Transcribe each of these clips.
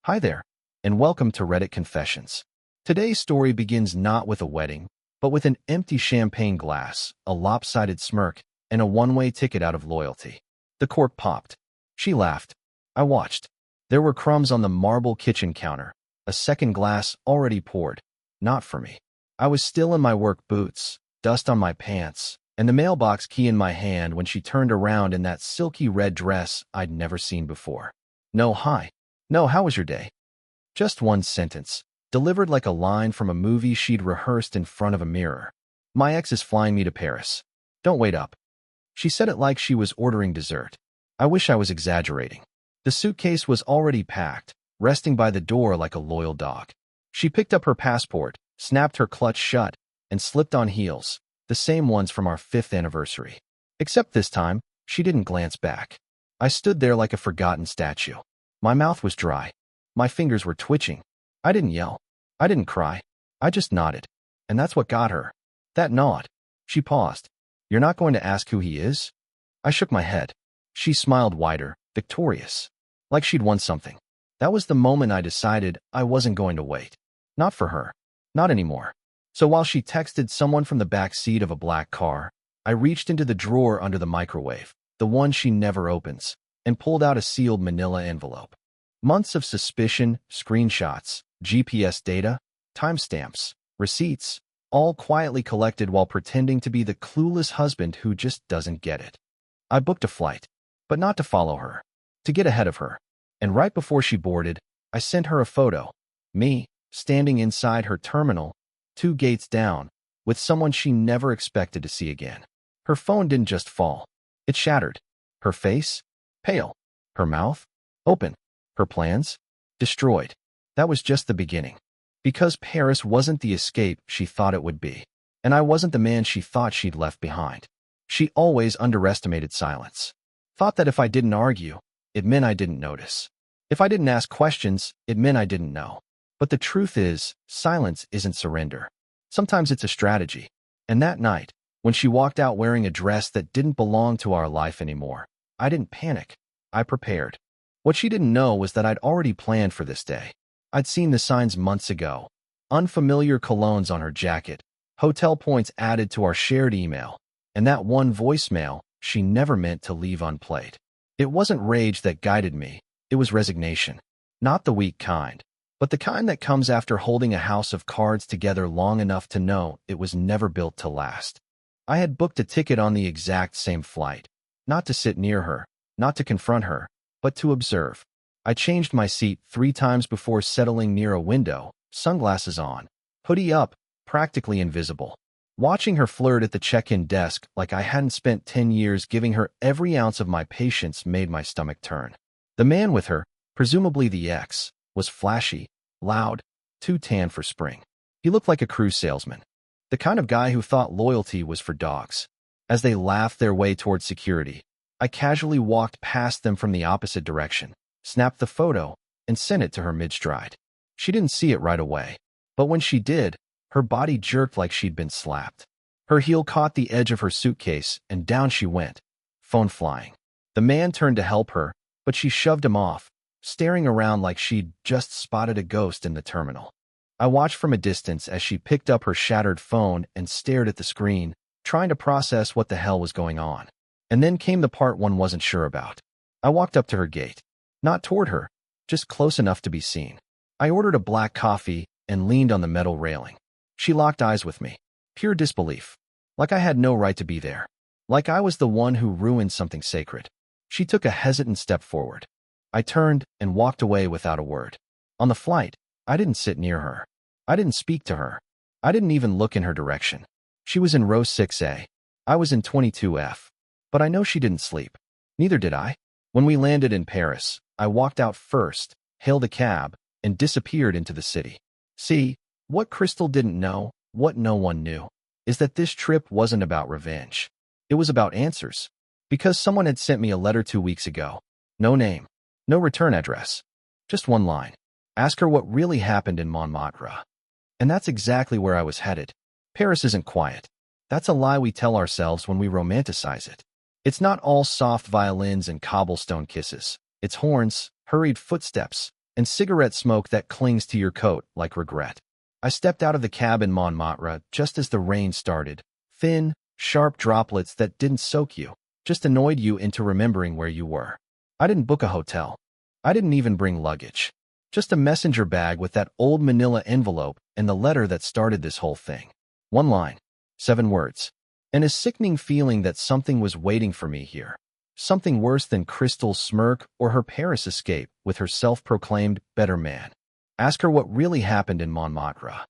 Hi there, and welcome to Reddit Confessions. Today's story begins not with a wedding, but with an empty champagne glass, a lopsided smirk, and a one-way ticket out of loyalty. The cork popped. She laughed. I watched. There were crumbs on the marble kitchen counter, a second glass already poured. Not for me. I was still in my work boots, dust on my pants, and the mailbox key in my hand when she turned around in that silky red dress I'd never seen before. No, hi. No, how was your day? Just one sentence, delivered like a line from a movie she'd rehearsed in front of a mirror. My ex is flying me to Paris. Don't wait up. She said it like she was ordering dessert. I wish I was exaggerating. The suitcase was already packed, resting by the door like a loyal dog. She picked up her passport, snapped her clutch shut, and slipped on heels, the same ones from our 5th anniversary. Except this time, she didn't glance back. I stood there like a forgotten statue. My mouth was dry. My fingers were twitching. I didn't yell. I didn't cry. I just nodded. And that's what got her. That nod. She paused. You're not going to ask who he is? I shook my head. She smiled wider, victorious. Like she'd won something. That was the moment I decided I wasn't going to wait. Not for her. Not anymore. So while she texted someone from the back seat of a black car, I reached into the drawer under the microwave, the one she never opens, and pulled out a sealed manila envelope. Months of suspicion, screenshots, GPS data, timestamps, receipts, all quietly collected while pretending to be the clueless husband who just doesn't get it. I booked a flight, but not to follow her, to get ahead of her. And right before she boarded, I sent her a photo. Me, standing inside her terminal, 2 gates down, with someone she never expected to see again. Her phone didn't just fall. It shattered. Her face? Pale. Her mouth? Open. Her plans? Destroyed. That was just the beginning. Because Paris wasn't the escape she thought it would be. And I wasn't the man she thought she'd left behind. She always underestimated silence. Thought that if I didn't argue, it meant I didn't notice. If I didn't ask questions, it meant I didn't know. But the truth is, silence isn't surrender. Sometimes it's a strategy. And that night, when she walked out wearing a dress that didn't belong to our life anymore, I didn't panic. I prepared. What she didn't know was that I'd already planned for this day. I'd seen the signs months ago. Unfamiliar colognes on her jacket, hotel points added to our shared email, and that one voicemail she never meant to leave unplayed. It wasn't rage that guided me. It was resignation. Not the weak kind, but the kind that comes after holding a house of cards together long enough to know it was never built to last. I had booked a ticket on the exact same flight, not to sit near her, not to confront her, but to observe. I changed my seat 3 times before settling near a window, sunglasses on, hoodie up, practically invisible. Watching her flirt at the check-in desk like I hadn't spent 10 years giving her every ounce of my patience made my stomach turn. The man with her, presumably the ex, was flashy, loud, too tan for spring. He looked like a cruise salesman. The kind of guy who thought loyalty was for dogs. As they laughed their way toward security, I casually walked past them from the opposite direction, snapped the photo, and sent it to her mid-stride. She didn't see it right away, but when she did, her body jerked like she'd been slapped. Her heel caught the edge of her suitcase, and down she went, phone flying. The man turned to help her, but she shoved him off, staring around like she'd just spotted a ghost in the terminal. I watched from a distance as she picked up her shattered phone and stared at the screen, trying to process what the hell was going on. And then came the part one wasn't sure about. I walked up to her gate. Not toward her, just close enough to be seen. I ordered a black coffee and leaned on the metal railing. She locked eyes with me. Pure disbelief. Like I had no right to be there. Like I was the one who ruined something sacred. She took a hesitant step forward. I turned and walked away without a word. On the flight, I didn't sit near her. I didn't speak to her. I didn't even look in her direction. She was in row 6A. I was in 22F. But I know she didn't sleep. Neither did I. When we landed in Paris, I walked out first, hailed a cab, and disappeared into the city. See, what Crystal didn't know, what no one knew, is that this trip wasn't about revenge. It was about answers. Because someone had sent me a letter 2 weeks ago. No name. No return address. Just one line. Ask her what really happened in Montmartre. And that's exactly where I was headed. Paris isn't quiet. That's a lie we tell ourselves when we romanticize it. It's not all soft violins and cobblestone kisses. It's horns, hurried footsteps, and cigarette smoke that clings to your coat like regret. I stepped out of the cab in Montmartre just as the rain started, thin, sharp droplets that didn't soak you, just annoyed you into remembering where you were. I didn't book a hotel. I didn't even bring luggage. Just a messenger bag with that old manila envelope and the letter that started this whole thing. One line, 7 words, and a sickening feeling that something was waiting for me here. Something worse than Crystal's smirk or her Paris escape with her self-proclaimed better man. Ask her what really happened in Montmartre.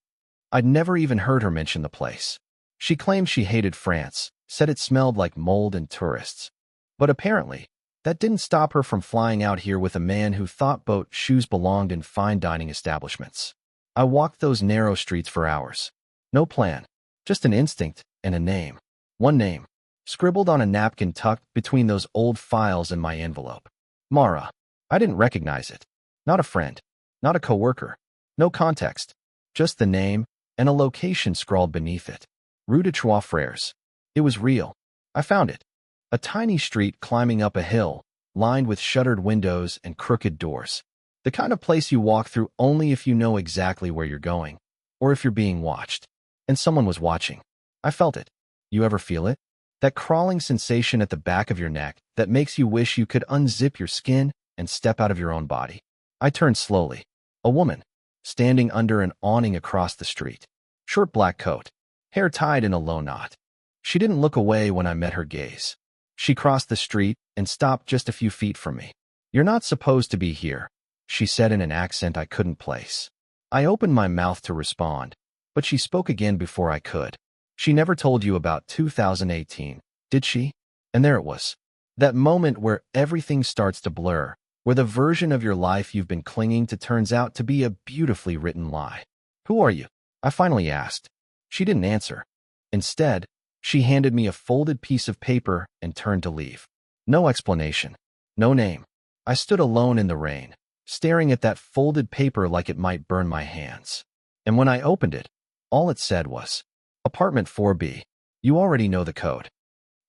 I'd never even heard her mention the place. She claimed she hated France, said it smelled like mold and tourists. But apparently, that didn't stop her from flying out here with a man who thought boat shoes belonged in fine dining establishments. I walked those narrow streets for hours. No plan, just an instinct and a name. One name, scribbled on a napkin tucked between those old files in my envelope. Mara. I didn't recognize it. Not a friend. Not a coworker. No context. Just the name and a location scrawled beneath it. Rue de Trois Frères. It was real. I found it. A tiny street climbing up a hill, lined with shuttered windows and crooked doors. The kind of place you walk through only if you know exactly where you're going, or if you're being watched. And someone was watching. I felt it. You ever feel it? That crawling sensation at the back of your neck that makes you wish you could unzip your skin and step out of your own body. I turned slowly. A woman, standing under an awning across the street. Short black coat, hair tied in a low knot. She didn't look away when I met her gaze. She crossed the street and stopped just a few feet from me. You're not supposed to be here, she said in an accent I couldn't place. I opened my mouth to respond, but she spoke again before I could. She never told you about 2018, did she? And there it was. That moment where everything starts to blur, where the version of your life you've been clinging to turns out to be a beautifully written lie. Who are you? I finally asked. She didn't answer. Instead, she handed me a folded piece of paper and turned to leave. No explanation. No name. I stood alone in the rain, staring at that folded paper like it might burn my hands. And when I opened it, all it said was, Apartment 4B. You already know the code.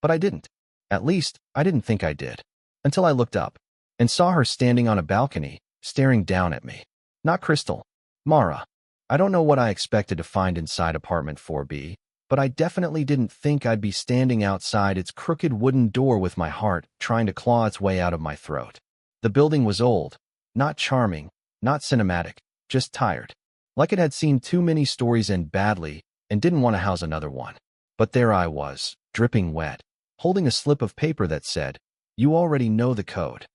But I didn't. At least, I didn't think I did. Until I looked up and saw her standing on a balcony, staring down at me. Not Crystal. Mara. I don't know what I expected to find inside Apartment 4B, but I definitely didn't think I'd be standing outside its crooked wooden door with my heart trying to claw its way out of my throat. The building was old, not charming, not cinematic, just tired. Like it had seen too many stories end badly and didn't want to house another one. But there I was, dripping wet, holding a slip of paper that said, You already know the code.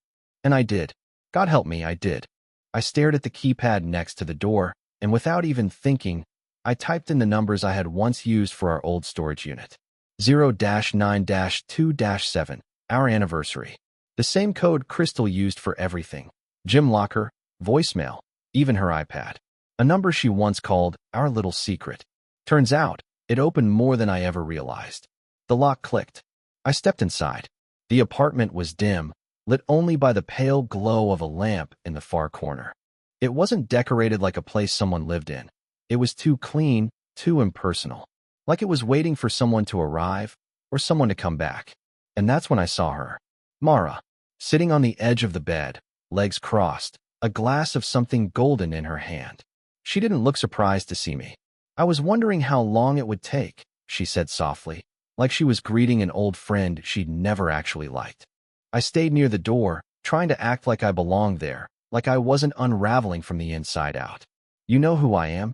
And I did. God help me, I did. I stared at the keypad next to the door, and without even thinking, I typed in the numbers I had once used for our old storage unit. 0-9-2-7, our anniversary. The same code Crystal used for everything. Gym locker, voicemail, even her iPad. A number she once called our little secret. Turns out, it opened more than I ever realized. The lock clicked. I stepped inside. The apartment was dim, lit only by the pale glow of a lamp in the far corner. It wasn't decorated like a place someone lived in. It was too clean, too impersonal. Like it was waiting for someone to arrive or someone to come back. And that's when I saw her. Mara, sitting on the edge of the bed, legs crossed, a glass of something golden in her hand. She didn't look surprised to see me. I was wondering how long it would take, she said softly, like she was greeting an old friend she'd never actually liked. I stayed near the door, trying to act like I belonged there, like I wasn't unraveling from the inside out. You know who I am?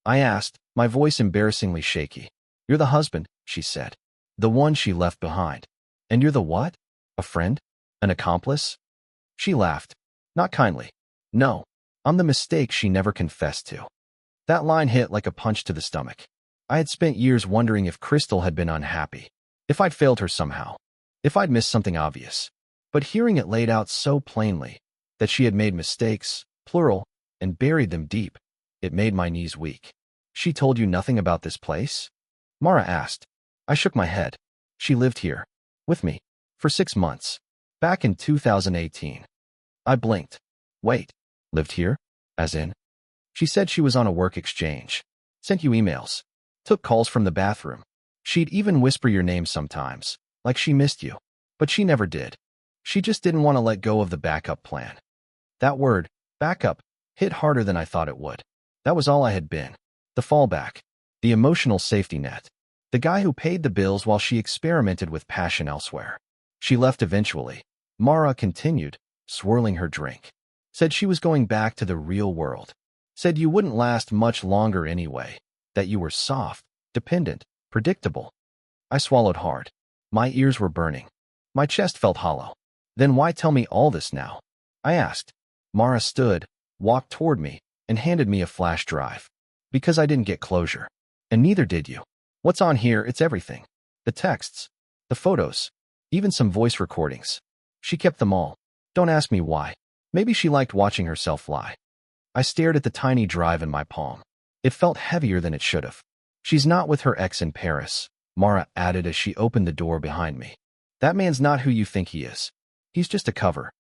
I asked, my voice embarrassingly shaky. You're the husband, she said. The one she left behind. And you're the what? A friend? An accomplice? She laughed. Not kindly. No, I'm the mistake she never confessed to. That line hit like a punch to the stomach. I had spent years wondering if Crystal had been unhappy, if I'd failed her somehow, if I'd missed something obvious. But hearing it laid out so plainly, that she had made mistakes, plural, and buried them deep, it made my knees weak. She told you nothing about this place? Mara asked. I shook my head. She lived here, with me, for 6 months, back in 2018. I blinked. Wait, lived here? As in? She said she was on a work exchange, sent you emails, took calls from the bathroom. She'd even whisper your name sometimes, like she missed you. But she never did. She just didn't want to let go of the backup plan. That word, backup, hit harder than I thought it would. That was all I had been. The fallback. The emotional safety net. The guy who paid the bills while she experimented with passion elsewhere. She left eventually. Mara continued, swirling her drink. Said she was going back to the real world. Said you wouldn't last much longer anyway. That you were soft, dependent, predictable. I swallowed hard. My ears were burning. My chest felt hollow. Then why tell me all this now? I asked. Mara stood, walked toward me, and handed me a flash drive. Because I didn't get closure. And neither did you. What's on here? It's everything. The texts, the photos, even some voice recordings. She kept them all. Don't ask me why. Maybe she liked watching herself lie. I stared at the tiny drive in my palm. It felt heavier than it should have. She's not with her ex in Paris, Mara added as she opened the door behind me. That man's not who you think he is. He's just a cover.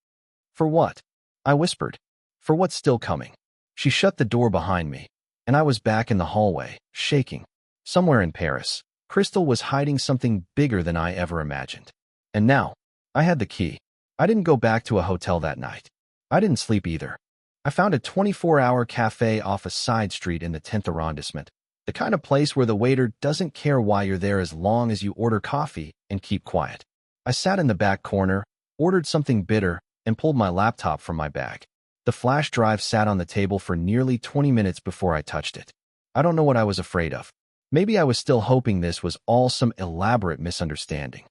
For what? I whispered. For what's still coming. She shut the door behind me, and I was back in the hallway, shaking. Somewhere in Paris, Crystal was hiding something bigger than I ever imagined. And now, I had the key. I didn't go back to a hotel that night. I didn't sleep either. I found a 24-hour cafe off a side street in the 10th arrondissement, the kind of place where the waiter doesn't care why you're there as long as you order coffee and keep quiet. I sat in the back corner, ordered something bitter, and pulled my laptop from my bag. The flash drive sat on the table for nearly 20 minutes before I touched it. I don't know what I was afraid of. Maybe I was still hoping this was all some elaborate misunderstanding.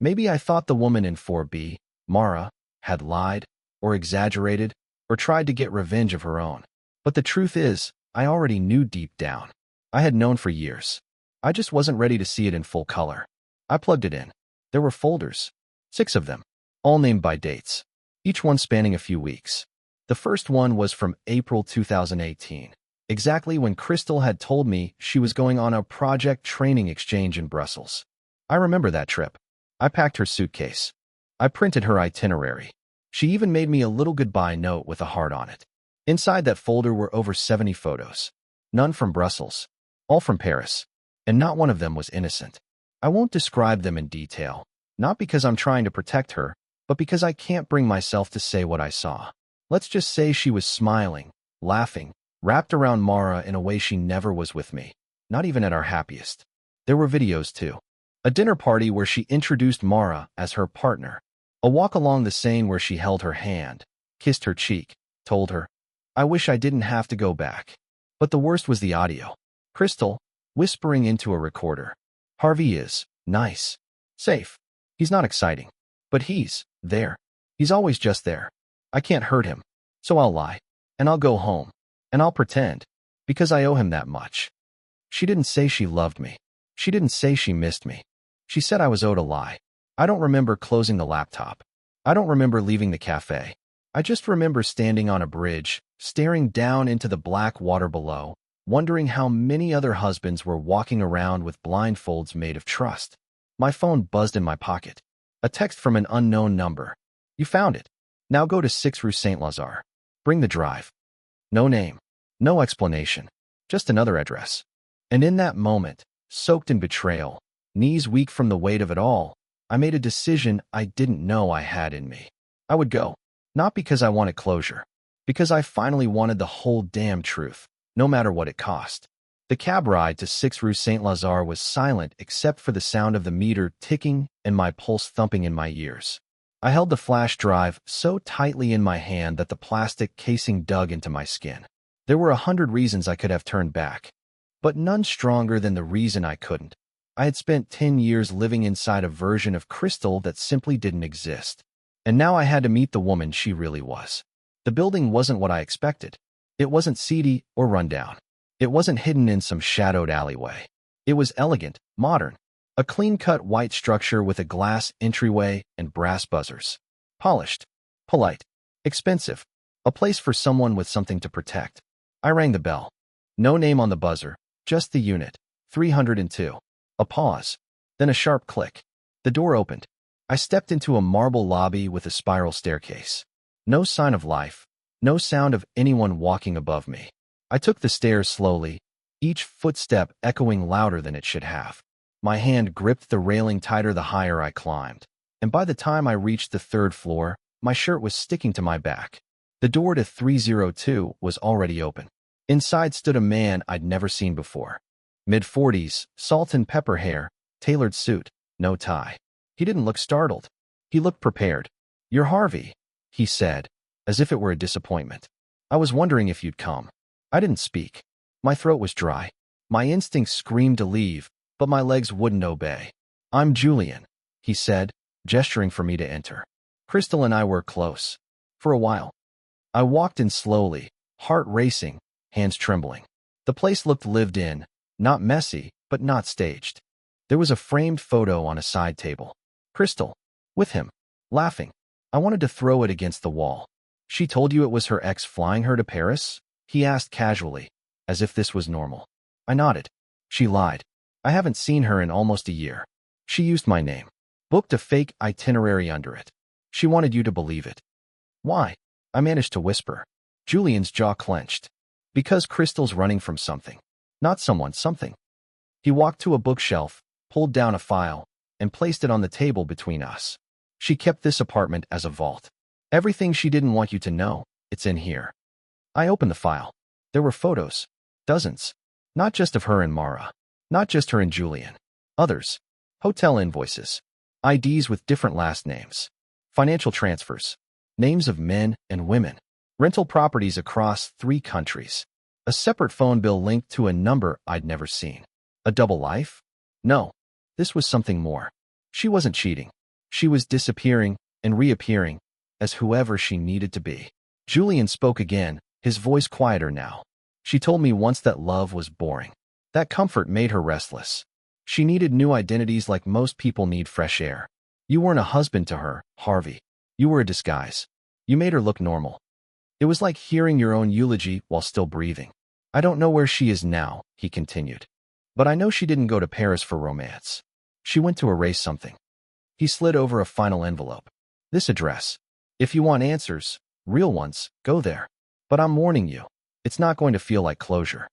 Maybe I thought the woman in 4B, Mara, had lied, or exaggerated, or tried to get revenge of her own. But the truth is, I already knew deep down. I had known for years. I just wasn't ready to see it in full color. I plugged it in. There were folders. 6 of them, all named by dates, each one spanning a few weeks. The first one was from April 2018, exactly when Crystal had told me she was going on a project training exchange in Brussels. I remember that trip. I packed her suitcase. I printed her itinerary. She even made me a little goodbye note with a heart on it. Inside that folder were over 70 photos. None from Brussels. All from Paris. And not one of them was innocent. I won't describe them in detail, not because I'm trying to protect her, but because I can't bring myself to say what I saw. Let's just say she was smiling, laughing, wrapped around Mara in a way she never was with me, not even at our happiest. There were videos too. A dinner party where she introduced Mara as her partner. A walk along the Seine where she held her hand, kissed her cheek, told her, I wish I didn't have to go back. But the worst was the audio. Crystal, whispering into a recorder. Harvey is nice, safe. He's not exciting, but he's there. He's always just there. I can't hurt him, so I'll lie, and I'll go home, and I'll pretend, because I owe him that much. She didn't say she loved me. She didn't say she missed me. She said I was owed a lie. I don't remember closing the laptop. I don't remember leaving the cafe. I just remember standing on a bridge, staring down into the black water below, wondering how many other husbands were walking around with blindfolds made of trust. My phone buzzed in my pocket. A text from an unknown number. You found it. Now go to 6 Rue Saint-Lazare. Bring the drive. No name. No explanation. Just another address. And in that moment, soaked in betrayal, knees weak from the weight of it all, I made a decision I didn't know I had in me. I would go. Not because I wanted closure. Because I finally wanted the whole damn truth, no matter what it cost. The cab ride to 6 Rue Saint-Lazare was silent except for the sound of the meter ticking and my pulse thumping in my ears. I held the flash drive so tightly in my hand that the plastic casing dug into my skin. There were 100 reasons I could have turned back, but none stronger than the reason I couldn't. I had spent 10 years living inside a version of Crystal that simply didn't exist. And now I had to meet the woman she really was. The building wasn't what I expected. It wasn't seedy or rundown. It wasn't hidden in some shadowed alleyway. It was elegant, modern. A clean-cut white structure with a glass entryway and brass buzzers. Polished. Polite. Expensive. A place for someone with something to protect. I rang the bell. No name on the buzzer, just the unit. 302. A pause. Then a sharp click. The door opened. I stepped into a marble lobby with a spiral staircase. No sign of life. No sound of anyone walking above me. I took the stairs slowly, each footstep echoing louder than it should have. My hand gripped the railing tighter the higher I climbed, and by the time I reached the 3rd floor, my shirt was sticking to my back. The door to 302 was already open. Inside stood a man I'd never seen before. Mid-40s, salt and pepper hair, tailored suit, no tie. He didn't look startled. He looked prepared. "You're Harvey," he said, as if it were a disappointment. "I was wondering if you'd come." I didn't speak. My throat was dry. My instincts screamed to leave, but my legs wouldn't obey. "I'm Julian," he said, gesturing for me to enter. Crystal and I were close. For a while. I walked in slowly, heart racing, hands trembling. The place looked lived in, not messy, but not staged. There was a framed photo on a side table. Crystal, with him, laughing. I wanted to throw it against the wall. "She told you it was her ex flying her to Paris?" he asked casually, as if this was normal. I nodded. "She lied. I haven't seen her in almost a year. She used my name. Booked a fake itinerary under it. She wanted you to believe it." "Why?" I managed to whisper. Julian's jaw clenched. "Because Crystal's running from something. Not someone, something." He walked to a bookshelf, pulled down a file, and placed it on the table between us. "She kept this apartment as a vault. Everything she didn't want you to know, it's in here." I opened the file. There were photos. Dozens. Not just of her and Mara. Not just her and Julian. Others. Hotel invoices. IDs with different last names. Financial transfers. Names of men and women. Rental properties across 3 countries. A separate phone bill linked to a number I'd never seen. A double life? No. This was something more. She wasn't cheating. She was disappearing and reappearing as whoever she needed to be. Julian spoke again, his voice quieter now. "She told me once that love was boring. That comfort made her restless. She needed new identities like most people need fresh air. You weren't a husband to her, Harvey. You were a disguise. You made her look normal. It was like hearing your own eulogy while still breathing. I don't know where she is now," he continued. "But I know she didn't go to Paris for romance. She went to erase something." He slid over a final envelope. "This address. If you want answers, real ones, go there. But I'm warning you, it's not going to feel like closure."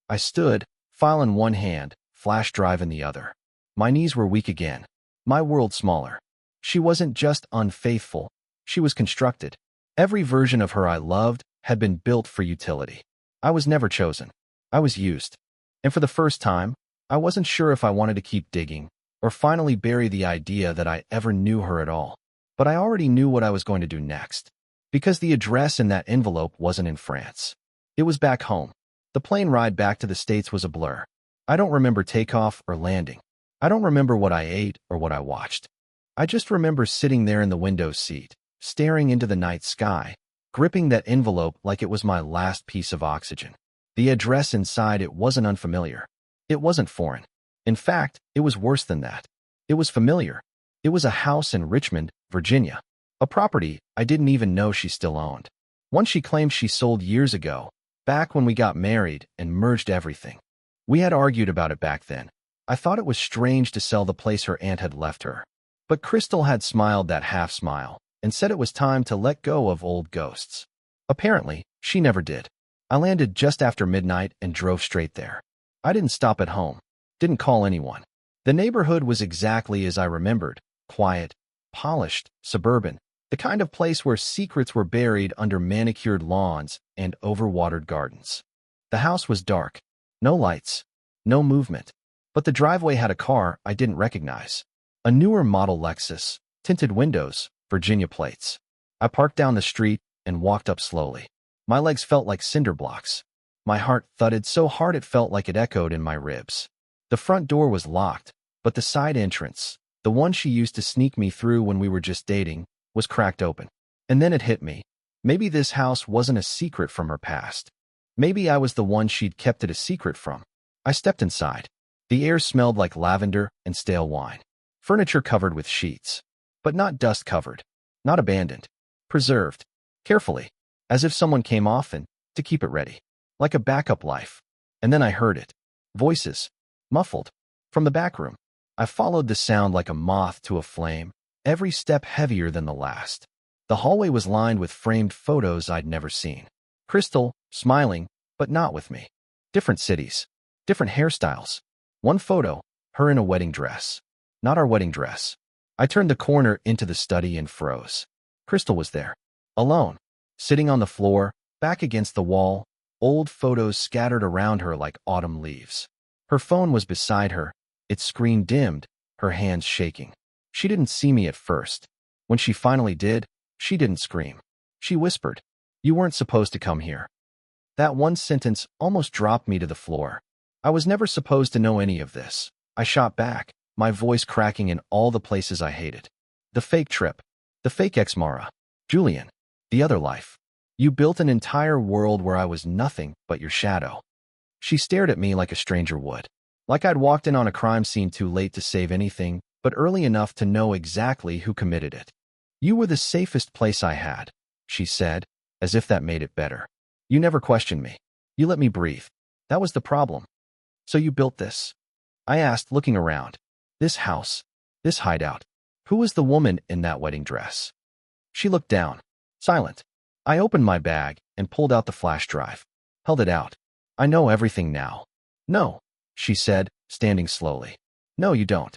I stood, file in one hand, flash drive in the other. My knees were weak again. My world smaller. She wasn't just unfaithful. She was constructed. Every version of her I loved had been built for utility. I was never chosen. I was used. And for the first time, I wasn't sure if I wanted to keep digging or finally bury the idea that I ever knew her at all. But I already knew what I was going to do next. Because the address in that envelope wasn't in France. It was back home. The plane ride back to the States was a blur. I don't remember takeoff or landing. I don't remember what I ate or what I watched. I just remember sitting there in the window seat, staring into the night sky, gripping that envelope like it was my last piece of oxygen. The address inside it wasn't unfamiliar. It wasn't foreign. In fact, it was worse than that. It was familiar. It was a house in Richmond, Virginia. A property I didn't even know she still owned. One she claimed she sold years ago, back when we got married and merged everything. We had argued about it back then. I thought it was strange to sell the place her aunt had left her. But Crystal had smiled that half smile and said it was time to let go of old ghosts. Apparently, she never did. I landed just after midnight and drove straight there. I didn't stop at home. Didn't call anyone. The neighborhood was exactly as I remembered. Quiet, polished, suburban. The kind of place where secrets were buried under manicured lawns and overwatered gardens. The house was dark. No lights. No movement. But the driveway had a car I didn't recognize. A newer model Lexus, tinted windows, Virginia plates. I parked down the street and walked up slowly. My legs felt like cinder blocks. My heart thudded so hard it felt like it echoed in my ribs. The front door was locked, but the side entrance, the one she used to sneak me through when we were just dating, was cracked open. And then it hit me. Maybe this house wasn't a secret from her past. Maybe I was the one she'd kept it a secret from. I stepped inside. The air smelled like lavender and stale wine. Furniture covered with sheets. But not dust-covered. Not abandoned. Preserved. Carefully. As if someone came often to keep it ready. Like a backup life. And then I heard it. Voices. Muffled. From the back room. I followed the sound like a moth to a flame, every step heavier than the last. The hallway was lined with framed photos I'd never seen. Crystal, smiling, but not with me. Different cities. Different hairstyles. One photo, her in a wedding dress. Not our wedding dress. I turned the corner into the study and froze. Crystal was there. Alone. sitting on the floor, back against the wall, old photos scattered around her like autumn leaves. Her phone was beside her, its screen dimmed, her hands shaking. She didn't see me at first. When she finally did, she didn't scream. She whispered, "You weren't supposed to come here." That one sentence almost dropped me to the floor. I was never supposed to know any of this. I shot back, my voice cracking in all the places I hated. The fake trip. The fake ex-Mara. Julian. The other life. You built an entire world where I was nothing but your shadow. She stared at me like a stranger would. Like I'd walked in on a crime scene too late to save anything, but early enough to know exactly who committed it. You were the safest place I had, she said, as if that made it better. You never questioned me. You let me breathe. That was the problem. So you built this? I asked, looking around. This house. This hideout. Who was the woman in that wedding dress? She looked down. Silent. I opened my bag and pulled out the flash drive. Held it out. I know everything now. No, she said, standing slowly. No, you don't.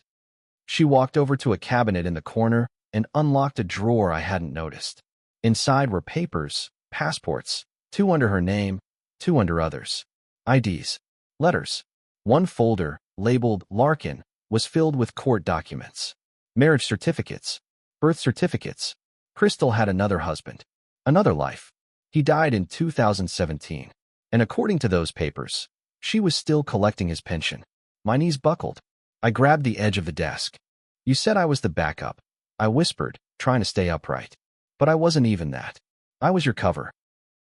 She walked over to a cabinet in the corner and unlocked a drawer I hadn't noticed. Inside were papers, passports, 2 under her name, 2 under others. IDs. Letters. One folder, labeled Larkin, was filled with court documents. Marriage certificates. Birth certificates. Crystal had another husband. Another life. He died in 2017. And according to those papers, she was still collecting his pension. My knees buckled. I grabbed the edge of the desk. You said I was the backup, I whispered, trying to stay upright. But I wasn't even that. I was your cover.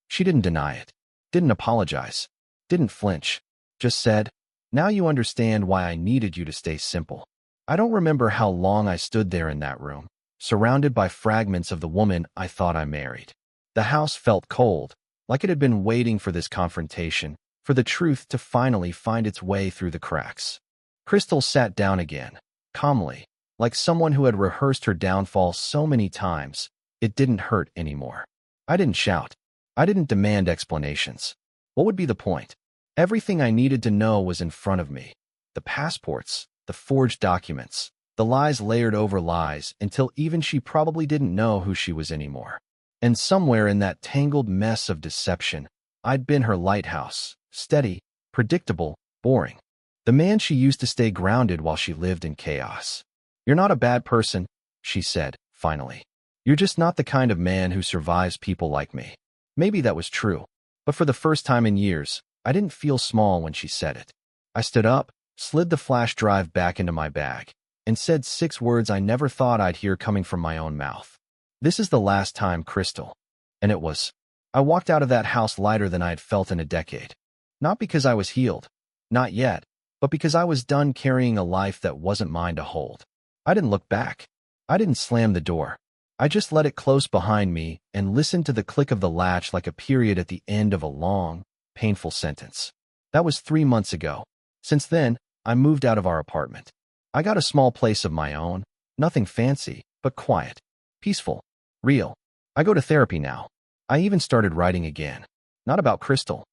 She didn't deny it. Didn't apologize. Didn't flinch. Just said, now you understand why I needed you to stay simple. I don't remember how long I stood there in that room, surrounded by fragments of the woman I thought I married. The house felt cold, like it had been waiting for this confrontation, for the truth to finally find its way through the cracks. Crystal sat down again, calmly, like someone who had rehearsed her downfall so many times, it didn't hurt anymore. I didn't shout. I didn't demand explanations. What would be the point? Everything I needed to know was in front of me. The passports, the forged documents, the lies layered over lies until even she probably didn't know who she was anymore. And somewhere in that tangled mess of deception, I'd been her lighthouse, steady, predictable, boring. The man she used to stay grounded while she lived in chaos. You're not a bad person, she said, finally. You're just not the kind of man who survives people like me. Maybe that was true, but for the first time in years, I didn't feel small when she said it. I stood up, slid the flash drive back into my bag, and said 6 words I never thought I'd hear coming from my own mouth. This is the last time, Crystal. And it was. I walked out of that house lighter than I had felt in a decade. Not because I was healed. Not yet. But because I was done carrying a life that wasn't mine to hold. I didn't look back. I didn't slam the door. I just let it close behind me and listened to the click of the latch like a period at the end of a long, painful sentence. That was 3 months ago. Since then, I moved out of our apartment. I got a small place of my own, nothing fancy, but quiet, peaceful, real. I go to therapy now. I even started writing again. Not about Crystal,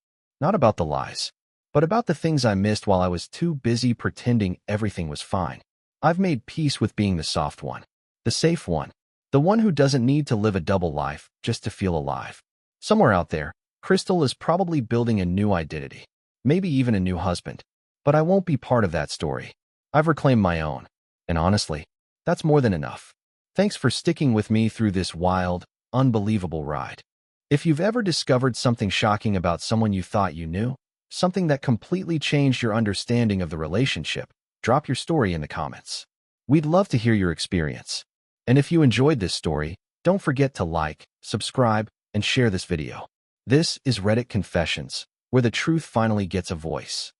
not about the lies, but about the things I missed while I was too busy pretending everything was fine. I've made peace with being the soft one, the safe one, the one who doesn't need to live a double life just to feel alive. Somewhere out there, Crystal is probably building a new identity, maybe even a new husband. But I won't be part of that story. I've reclaimed my own. And honestly, that's more than enough. Thanks for sticking with me through this wild, unbelievable ride. If you've ever discovered something shocking about someone you thought you knew, something that completely changed your understanding of the relationship, drop your story in the comments. We'd love to hear your experience. And if you enjoyed this story, don't forget to like, subscribe, and share this video. This is Reddit Confessions, where the truth finally gets a voice.